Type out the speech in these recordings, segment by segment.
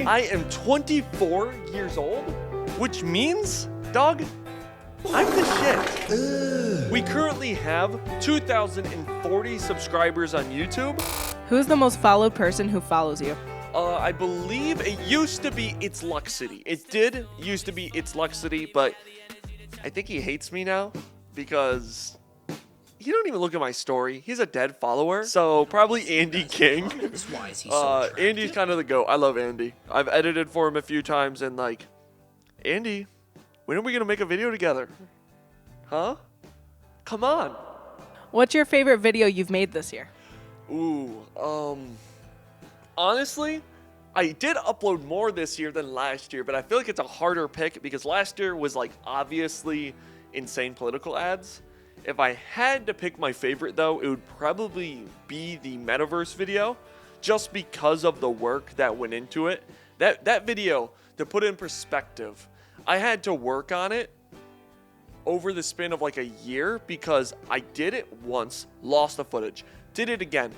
I am 24 years old, which means, dog, I'm the shit. We currently have 2,040 subscribers on YouTube. Who's the most followed person who follows you? I believe it used to be It's Luck City. It did used to be It's Luck City, but I think he hates me now because he don't even look at my story. He's a dead follower. So probably Andy King. Why is he so attractive? Andy's kind of the GOAT. I love Andy. I've edited for him a few times and like, Andy, when are we gonna make a video together? Huh? Come on. What's your favorite video you've made this year? Ooh, honestly, I did upload more this year than last year, but I feel like it's a harder pick because last year was like obviously insane political ads. If I had to pick my favorite though, it would probably be the metaverse video just because of the work that went into it. That video, to put it in perspective, I had to work on it over the span of like a year because I did it once, lost the footage, did it again,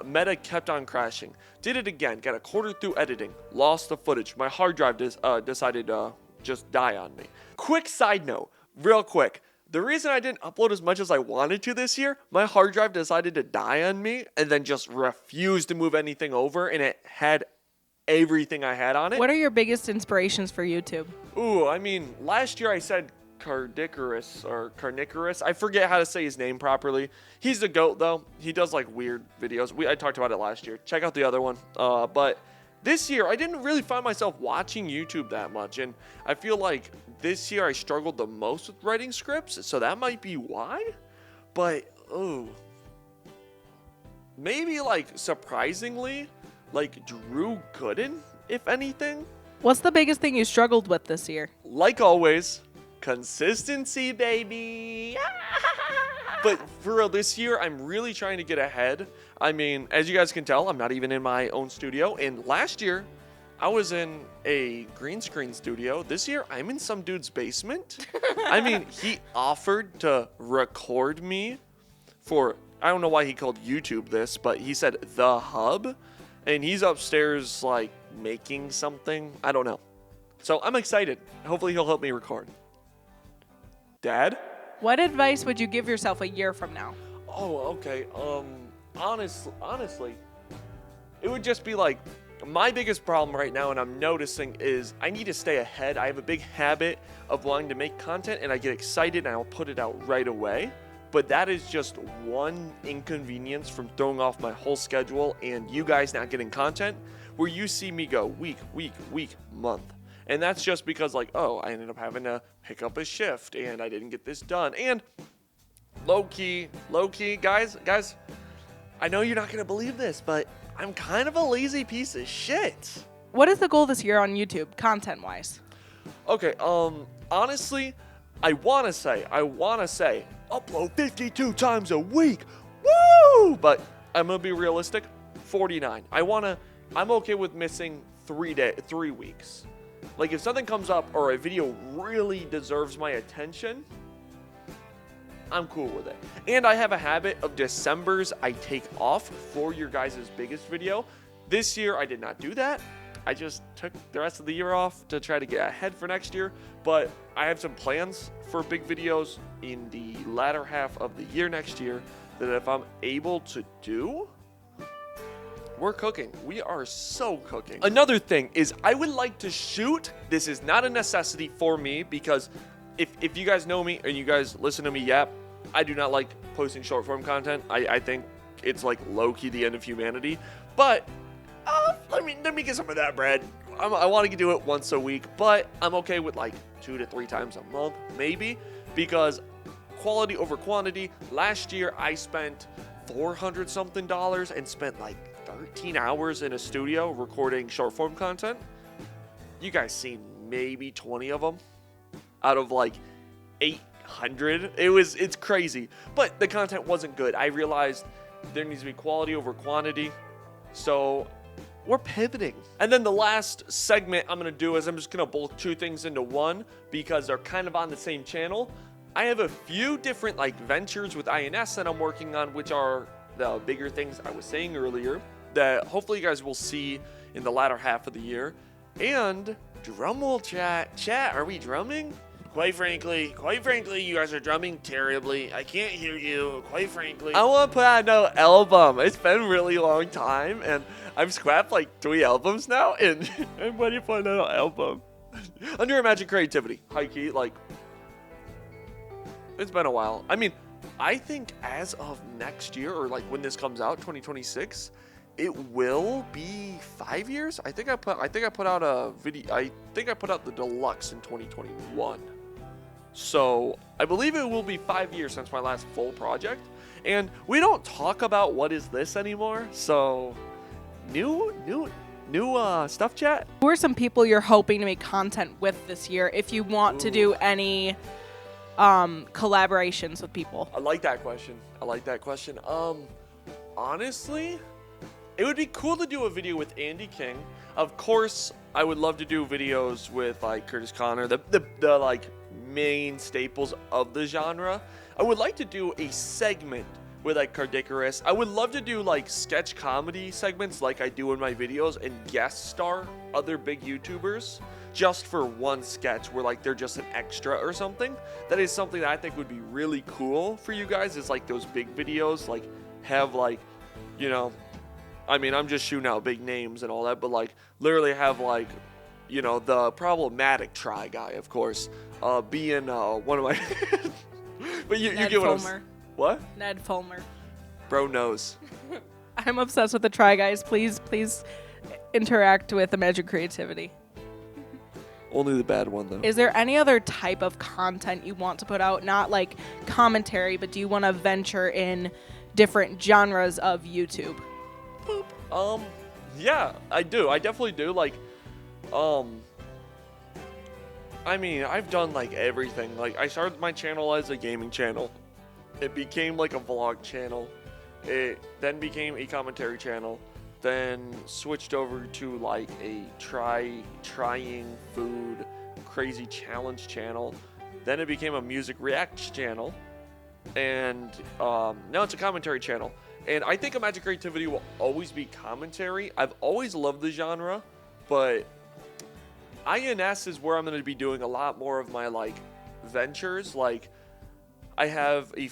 Meta kept on crashing, did it again, got a quarter through editing, lost the footage, my hard drive decided to just die on me. Quick side note, real quick, the reason I didn't upload as much as I wanted to this year, my hard drive decided to die on me and then just refused to move anything over, and it had everything I had on it. What are your biggest inspirations for YouTube? Ooh, I mean, last year I said Carnicorous. I forget how to say his name properly. He's the GOAT though. He does like weird videos. I talked about it last year. Check out the other one. But this year I didn't really find myself watching YouTube that much, and I feel like this year I struggled the most with writing scripts, so that might be why. But maybe like surprisingly, like Drew Gooden, if anything. What's the biggest thing you struggled with this year? Like always, consistency, baby. But for real, this year, I'm really trying to get ahead. I mean, as you guys can tell, I'm not even in my own studio. And last year, I was in a green screen studio. This year, I'm in some dude's basement. I mean, he offered to record me for, I don't know why he called YouTube this, but he said The Hub. And he's upstairs, like, making something. I don't know. So I'm excited. Hopefully he'll help me record. Dad? What advice would you give yourself a year from now? Oh, okay. Honestly, it would just be like, my biggest problem right now, and I'm noticing, is I need to stay ahead. I have a big habit of wanting to make content, and I get excited, and I'll put it out right away. But that is just one inconvenience from throwing off my whole schedule and you guys not getting content, where you see me go week, month. And that's just because, like, oh, I ended up having to pick up a shift and I didn't get this done. And low-key, guys, I know you're not going to believe this, but I'm kind of a lazy piece of shit. What is the goal this year on YouTube, content-wise? Okay, honestly, I want to say, upload 52 times a week. Woo! But I'm going to be realistic, 49. I'm okay with missing 3 weeks. Like, if something comes up or a video really deserves my attention, I'm cool with it. And I have a habit of Decembers I take off for your guys' biggest video. This year, I did not do that. I just took the rest of the year off to try to get ahead for next year. But I have some plans for big videos in the latter half of the year next year that if I'm able to do, we're cooking. We are so cooking. Another thing is I would like to shoot. This is not a necessity for me because if you guys know me and you guys listen to me yap, I do not like posting short form content. I think it's like low-key the end of humanity. But let me get some of that bread. I want to do it once a week, but I'm okay with like 2 to 3 times a month, maybe, because quality over quantity. Last year I spent $400 something and spent like 13 hours in a studio recording short form content. You guys seen maybe 20 of them out of like 800. It's crazy, but the content wasn't good. I realized there needs to be quality over quantity, so we're pivoting. And then the last segment I'm gonna do is I'm just gonna bulk 2 things into one because they're kind of on the same channel. I have a few different like ventures with INS that I'm working on, which are the bigger things I was saying earlier that hopefully you guys will see in the latter half of the year. And drum roll, chat. Chat, are we drumming? Quite frankly, you guys are drumming terribly. I can't hear you, quite frankly. I want to put out no album. It's been a really long time, and I've scrapped like 3 albums now, and I'm ready for another album. Under Imagine Creativity, high key, like, it's been a while. I mean, I think as of next year, or like when this comes out, 2026, it will be 5 years. I think I put out a video. I think I put out the deluxe in 2021. So I believe it will be 5 years since my last full project, and we don't talk about what is this anymore. So new stuff, chat. Who are some people you're hoping to make content with this year if you want to do any collaborations with people? I like that question. Honestly, it would be cool to do a video with Andy King. Of course, I would love to do videos with like Curtis Connor, the like main staples of the genre. I would like to do a segment with like Cardicarus. I would love to do like sketch comedy segments like I do in my videos and guest star other big YouTubers just for one sketch where like they're just an extra or something. That is something that I think would be really cool for you guys, is like those big videos, like have like, you know, I mean, I'm just shooting out big names and all that, but like literally have like, you know, the problematic Try Guy, of course, being one of my but you get what I'm... What? Ned Fulmer. Bro knows. I'm obsessed with the Try Guys. Please interact with Imagine Creativity. Only the bad one, though. Is there any other type of content you want to put out? Not like commentary, but do you want to venture in different genres of YouTube? Boop. Yeah, I do. I definitely do. Like, I mean, I've done like everything. Like, I started my channel as a gaming channel. It became like a vlog channel. It then became a commentary channel. Then switched over to like a trying food crazy challenge channel. Then it became a music react channel. And now it's a commentary channel. And I think Imagine Creativity will always be commentary. I've always loved the genre, but INS is where I'm going to be doing a lot more of my like ventures. Like, I have a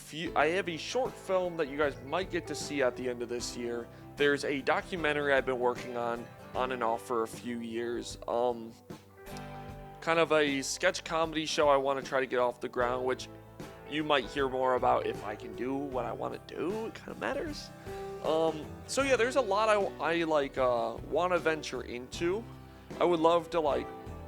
short film that you guys might get to see at the end of this year. There's a documentary I've been working on and off for a few years. Kind of a sketch comedy show I want to try to get off the ground, which you might hear more about if I can do what I want to do. It kind of matters. So yeah, there's a lot I like want to venture into. I would love to, like,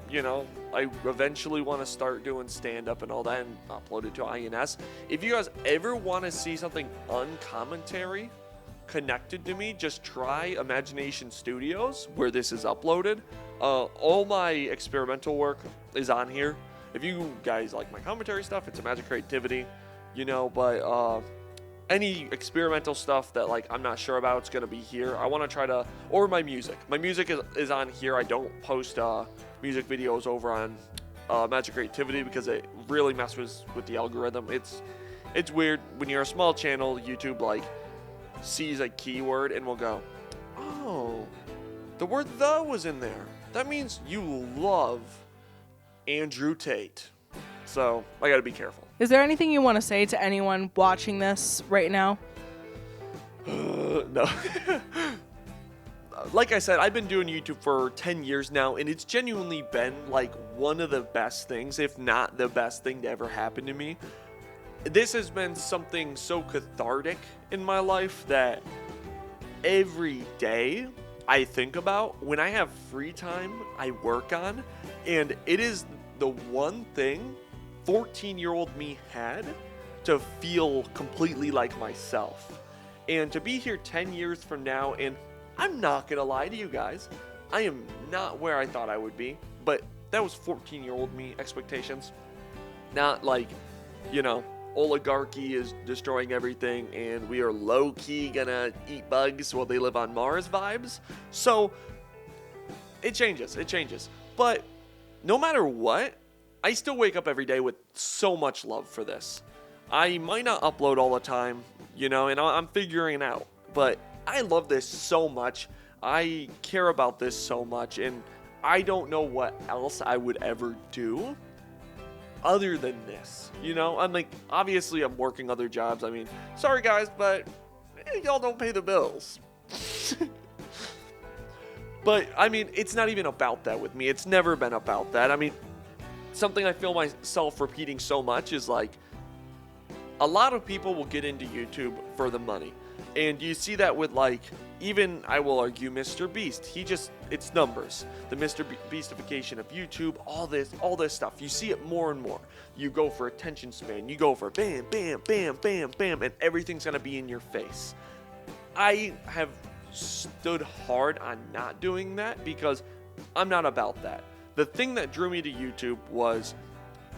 you know, I eventually want to start doing stand-up and all that and upload it to INS. If you guys ever want to see something uncommentary connected to me, just try Imagination Studios, where this is uploaded. All my experimental work is on here. If you guys like my commentary stuff, it's Imagine Creativity, you know, but any experimental stuff that like I'm not sure about, it's gonna be here. I want to try to, or my music is on here. I don't post music videos over on Imagine Creativity because it really messes with the algorithm. It's weird when you're a small channel. YouTube like sees a keyword and will go, oh, the word "the" was in there. That means you love Andrew Tate. So I gotta be careful. Is there anything you want to say to anyone watching this right now? No. Like I said, I've been doing YouTube for 10 years now, and it's genuinely been like one of the best things, if not the best thing to ever happen to me. This has been something so cathartic in my life that every day I think about. When I have free time, I work on, and it is the one thing 14-year-old me had to feel completely like myself. And to be here 10 years from now, and I'm not gonna lie to you guys, I am not where I thought I would be, but that was 14-year-old me expectations. Not like, you know, oligarchy is destroying everything and we are low-key gonna eat bugs while they live on Mars vibes. So it changes. But no matter what, I still wake up every day with so much love for this. I might not upload all the time, you know, and I'm figuring it out, but I love this so much. I care about this so much, and I don't know what else I would ever do other than this. You know, I'm like, obviously I'm working other jobs. I mean, sorry guys, but y'all don't pay the bills. But I mean, it's not even about that with me. It's never been about that. I mean, something I feel myself repeating so much is like, a lot of people will get into YouTube for the money. And you see that with like, even I will argue Mr. Beast. It's numbers. The Mr. Beastification of YouTube, all this stuff. You see it more and more. You go for attention span. You go for bam, bam, bam, bam, bam, and everything's gonna be in your face. I have stood hard on not doing that because I'm not about that. The thing that drew me to YouTube was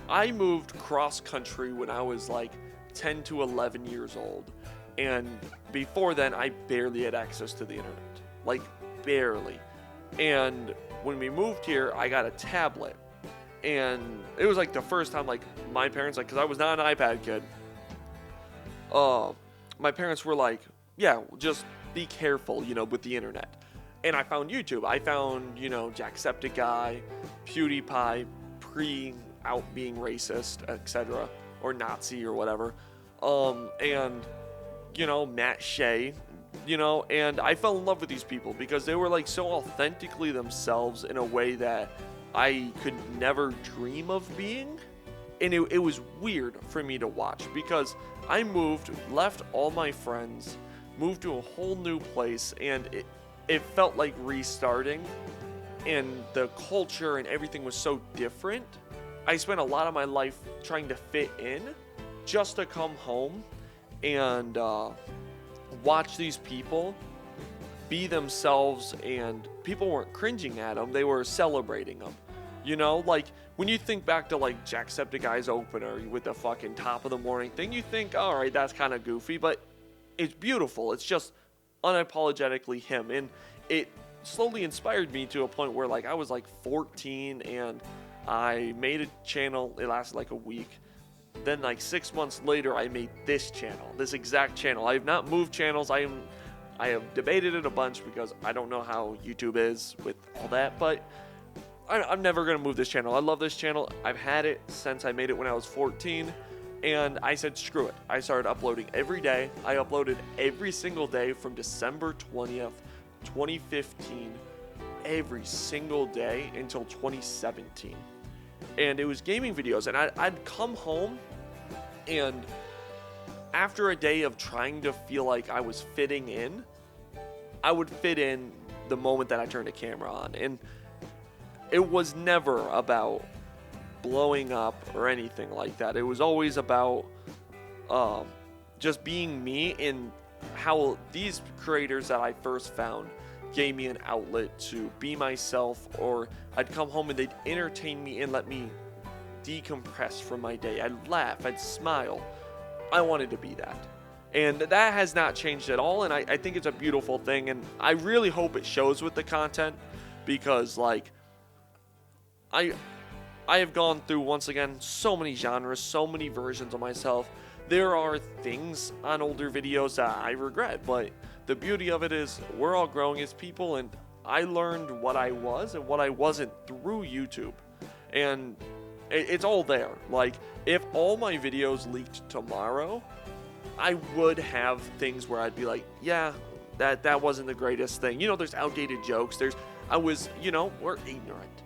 I moved cross country when I was like 10 to 11 years old. And before then, I barely had access to the internet. Like, barely. And when we moved here, I got a tablet. And it was like the first time, like, my parents, like, because I was not an iPad kid. My parents were like, yeah, just be careful, you know, with the internet. And I found YouTube. I found, you know, Jacksepticeye, PewDiePie, out being racist, etc. Or Nazi or whatever. And, you know, Matt Shea, you know, and I fell in love with these people because they were like so authentically themselves in a way that I could never dream of being. And it was weird for me to watch because I left all my friends, moved to a whole new place, and it felt like restarting, and the culture and everything was so different. I spent a lot of my life trying to fit in just to come home and watch these people be themselves, and people weren't cringing at them, they were celebrating them. You know, like when you think back to like Jacksepticeye's opener with the fucking top of the morning thing, you think, all right, that's kind of goofy, but it's beautiful. It's just unapologetically him. And it slowly inspired me to a point where like I was like 14 and I made a channel. It lasted like a week. Then like 6 months later, I made this channel, this exact channel. I have not moved channels. I have debated it a bunch because I don't know how YouTube is with all that, but I'm never going to move this channel. I love this channel. I've had it since I made it when I was 14, and I said, screw it. I started uploading every day. I uploaded every single day from December 20th, 2015, every single day until 2017. And it was gaming videos, and I'd come home, and after a day of trying to feel like I was fitting in, I would fit in the moment that I turned the camera on. And it was never about blowing up or anything like that. It was always about just being me, and how these creators that I first found gave me an outlet to be myself, or I'd come home and they'd entertain me and let me decompress from my day. I'd laugh, I'd smile. I wanted to be that. And that has not changed at all, and I think it's a beautiful thing, and I really hope it shows with the content, because like I have gone through, once again, so many genres, so many versions of myself. There are things on older videos that I regret, but the beauty of it is we're all growing as people, and I learned what I was and what I wasn't through YouTube. And it's all there. Like, if all my videos leaked tomorrow, I would have things where I'd be like, yeah, that wasn't the greatest thing. You know, there's outdated jokes. We're ignorant.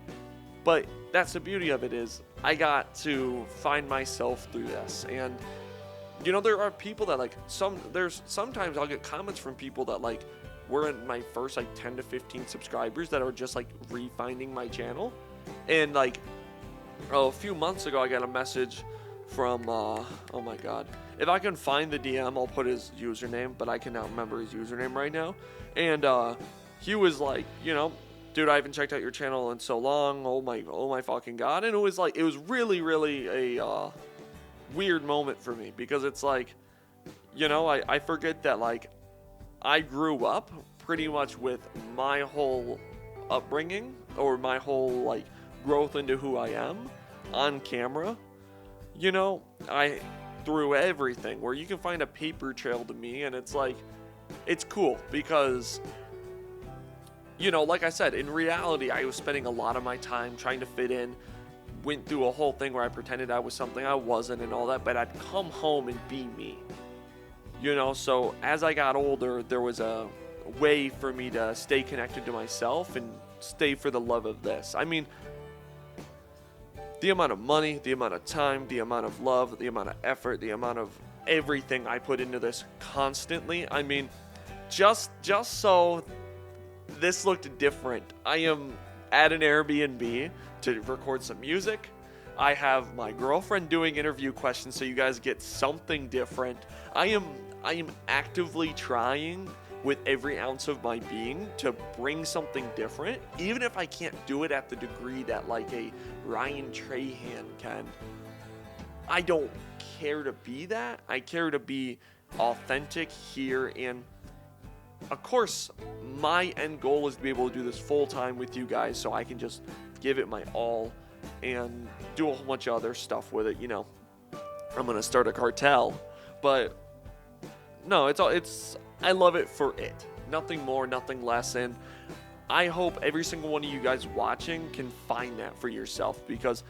But that's the beauty of it, is I got to find myself through this. And, you know, there are people that like, sometimes I'll get comments from people that like were in my first like 10 to 15 subscribers that are just like refinding my channel. And like a few months ago, I got a message from, oh my God, if I can find the DM, I'll put his username, but I cannot remember his username right now. And he was like, you know, dude, I haven't checked out your channel in so long. Oh my fucking God. And it was like, it was really, really a weird moment for me, because it's like, you know, I forget that like I grew up pretty much with my whole upbringing, or my whole like growth into who I am on camera. You know, through everything, where you can find a paper trail to me, and it's like, it's cool because like I said, in reality, I was spending a lot of my time trying to fit in. Went through a whole thing where I pretended I was something I wasn't and all that, but I'd come home and be me. So as I got older, there was a way for me to stay connected to myself and stay for the love of this. I mean, the amount of money, the amount of time, the amount of love, the amount of effort, the amount of everything I put into this constantly. I mean, just so this looked different. I am at an Airbnb to record some music. I have my girlfriend doing interview questions so you guys get something different. I am actively trying with every ounce of my being to bring something different, even if I can't do it at the degree that like a Ryan Trahan can. I don't care to be that. I care to be authentic here, and of course, my end goal is to be able to do this full time with you guys so I can just give it my all and do a whole bunch of other stuff with it. I'm going to start a cartel, but no, I love it for it. Nothing more, nothing less. And I hope every single one of you guys watching can find that for yourself, because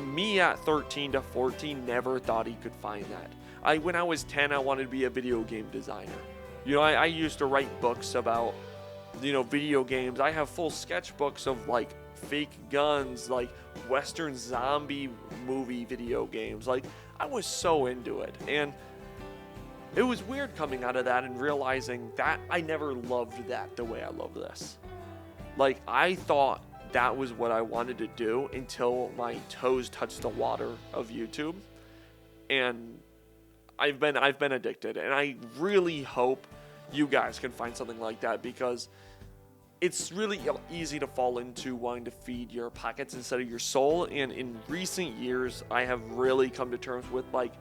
me at 13 to 14 never thought he could find that. When I was 10, I wanted to be a video game designer. I used to write books about, video games. I have full sketchbooks of like fake guns, like Western zombie movie video games. Like, I was so into it. And it was weird coming out of that and realizing that I never loved that the way I love this. Like, I thought that was what I wanted to do until my toes touched the water of YouTube. And I've been addicted, and I really hope you guys can find something like that, because it's really easy to fall into wanting to feed your pockets instead of your soul. And in recent years, I have really come to terms with, like,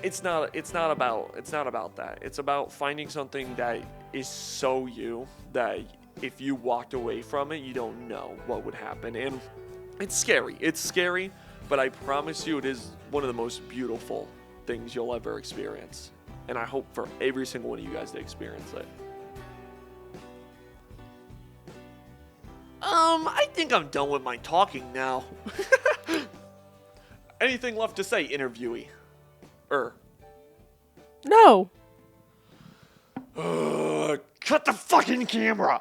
it's not about that. It's about finding something that is so you that if you walked away from it, you don't know what would happen. And it's scary, but I promise you it is one of the most beautiful things you'll ever experience. And I hope for every single one of you guys to experience it. I think I'm done with my talking now. Anything left to say, interviewee? No. Cut the fucking camera!